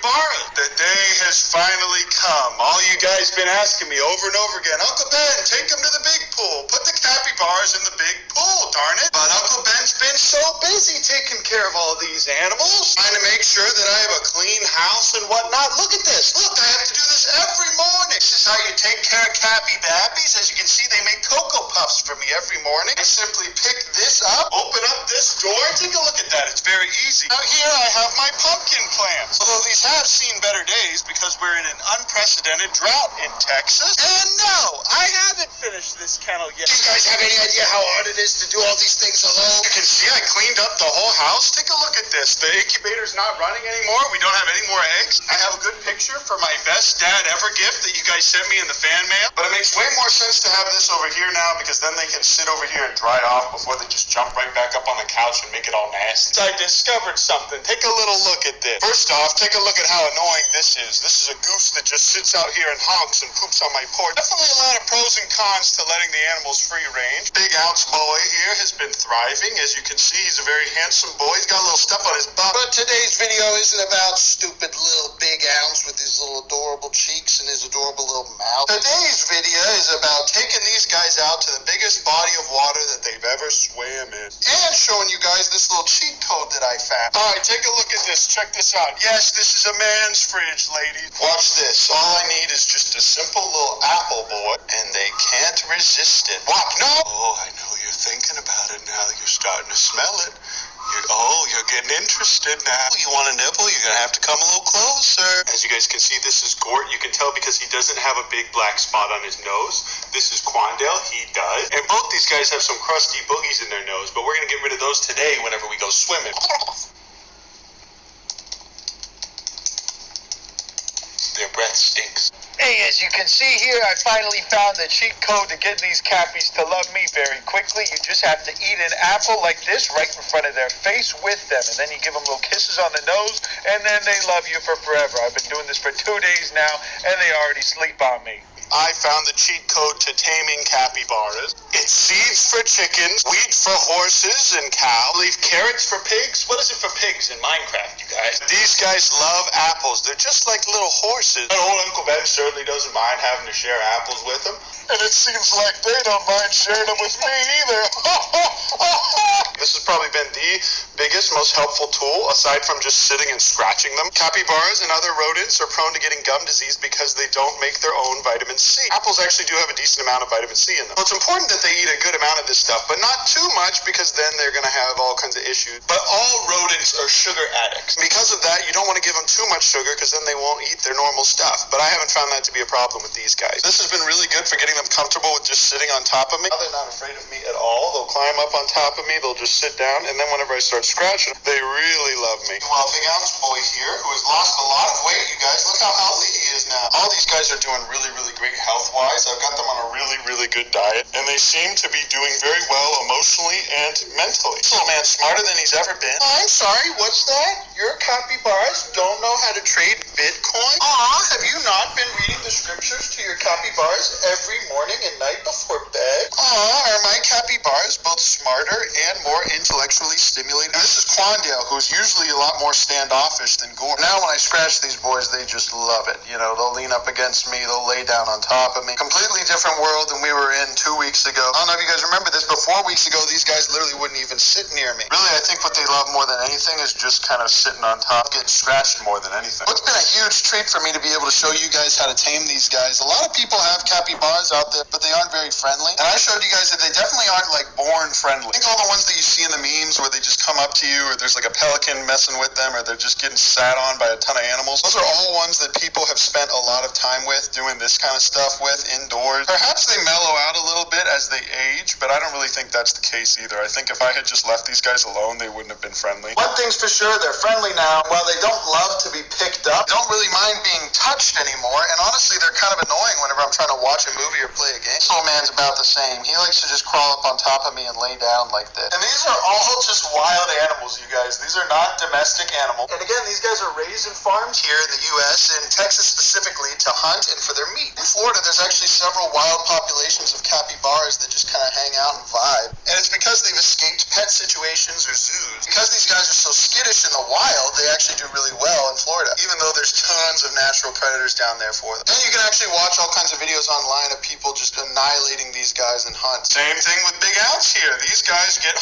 capybara. The day has finally come. All you guys been asking me over and over again, Uncle Ben, take them to the big pool. Put the capybaras in the big pool, darn it. But Uncle Ben's been so busy taking care of all these animals, trying to make sure that I have a clean house and whatnot. Look at this. Look, I have to do this every morning. This is how you take care of cappy babbies. As you can see, they make Cocoa Puffs for me every morning. I simply pick this up, open up this door, take a look at that. It's very easy. Out here I have my pumpkin plants. Although these have seen better days because we're in an unprecedented drought in Texas. And no, I haven't finished this kennel yet. Do you guys have any idea how hard it is to do all these things alone? You can see I cleaned up the whole house. Take a look at this. The incubator's not running anymore. We don't have any more eggs. I have a good picture for my best dad ever gift that you guys sent me in the fan mail. But it makes way more sense to have this over here now because then they can sit over here and dry off before they just jump right back up on the couch and make it all nasty. I discovered something. Take a little look at this. First off, take a look at how annoying this is. This is a goose that just sits out here and honks and poops on my porch. Definitely a lot of pros and cons to letting the animals free range. Big ounce boy here has been thriving. As you can see, he's a very handsome boy. He's got a little stuff on his butt. But today's video isn't about stupid little big ounce with his little adorable cheeks and his adorable little mouth. Today's video is about taking these guys out to the biggest body of water that they've ever swam in. And showing you guys this little cheat code that I found. Alright, take a look at this. Check this out. Yes, this is a man's fridge, ladies. Watch this. All I need is just a simple little apple boy, and they can't resist it. What? No! Oh, I know you're thinking about it now. You're starting to smell it. You're getting interested now. You want a nibble? You're going to have to come a little closer. As you guys can see, this is Gort. You can tell because he doesn't have a big black spot on his nose. This is Quandale. He does. And both these guys have some crusty boogies in their nose, but we're going to get rid of those today whenever we go swimming. Their breath stinks. Hey, as you can see here, I finally found the cheat code to get these cappies to love me very quickly. You just have to eat an apple like this right in front of their face with them. And then you give them little kisses on the nose, and then they love you for forever. I've been doing this for 2 days now, and they already sleep on me. I found the cheat code to taming capybaras. It's seeds for chickens, wheat for horses and cows, leave carrots for pigs. What is it for pigs in Minecraft, you guys? These guys love apples. They're just like little horses. And old Uncle Ben certainly doesn't mind having to share apples with them. And it seems like they don't mind sharing them with me either. This has probably been the biggest, most helpful tool, aside from just sitting and scratching them. Capybaras and other rodents are prone to getting gum disease because they don't make their own vitamin C. Apples actually do have a decent amount of vitamin C in them. So it's important that they eat a good amount of this stuff, but not too much because then they're going to have all kinds of issues. But all rodents are sugar addicts. Because of that, you don't want to give them too much sugar because then they won't eat their normal stuff. But I haven't found that to be a problem with these guys. This has been really good for getting them comfortable with just sitting on top of me. Now they're not afraid of me at all. They'll climb up on top of me, they'll just sit down, and then whenever I start scratching, they really love me. Well, big ounce boy here, who has lost a lot of weight, you guys. Look how healthy he is now. All these guys are doing really, really great health-wise. I've got them on a really, really good diet, and they seem to be doing very well emotionally and mentally. This little man's smarter than he's ever been. I'm sorry, what's that? Your capybaras don't know how to trade Bitcoin? Have you not been reading the scriptures to your capybaras every morning and night before bed? Are my capybaras both smarter and more intellectually stimulated? Now, this is Quandale, who's usually a lot more standoffish than Gort. Now when I scratch these boys, they just love it. You know, they'll lean up against me, they'll lay down on top of me. Completely different world than we were in 2 weeks ago. I don't know if you guys remember this, but 4 weeks ago, these guys literally wouldn't even sit near me. Really, I think what they love more than anything is just kind of sitting on top, getting scratched more than anything. It's been a huge treat for me to be able to show you guys how to tame these guys. A lot of people have capybaras out there, but they aren't very friendly. And I showed you guys that they definitely aren't like born friendly. I think all the ones that you see in the memes where they just come up to you, or there's like a pelican messing with them, or they're just getting sat on by a ton of animals. Those are all ones that people have spent a lot of time with doing this kind of stuff with indoors. Perhaps they mellow out a little bit as they age, but I don't really think that's the case either. I think if I had just left these guys alone, they wouldn't have been friendly. One thing's for sure, they're friendly now. While they don't love to be picked up, they don't really mind being touched anymore, and honestly, they're kind of annoying whenever I'm trying to watch a movie or play a game. This old man's about the same. He likes to just crawl up on top of me and lay down like this. And these are all just wild animals, you guys. These are not domestic animals. And again, these guys are raised and farmed here in the U.S., in Texas specifically, to hunt and for their meat. In Florida, there's actually several wild populations of capybaras that just kind of hang out and vibe. And it's because they've escaped pet situations or zoos. Because these guys are so skittish in the wild, they actually do really well in Florida, even though there's tons of natural predators down there for them. And you can actually watch all kinds of videos online of people just annihilating these guys in hunts. Same thing with big outs here. These guys get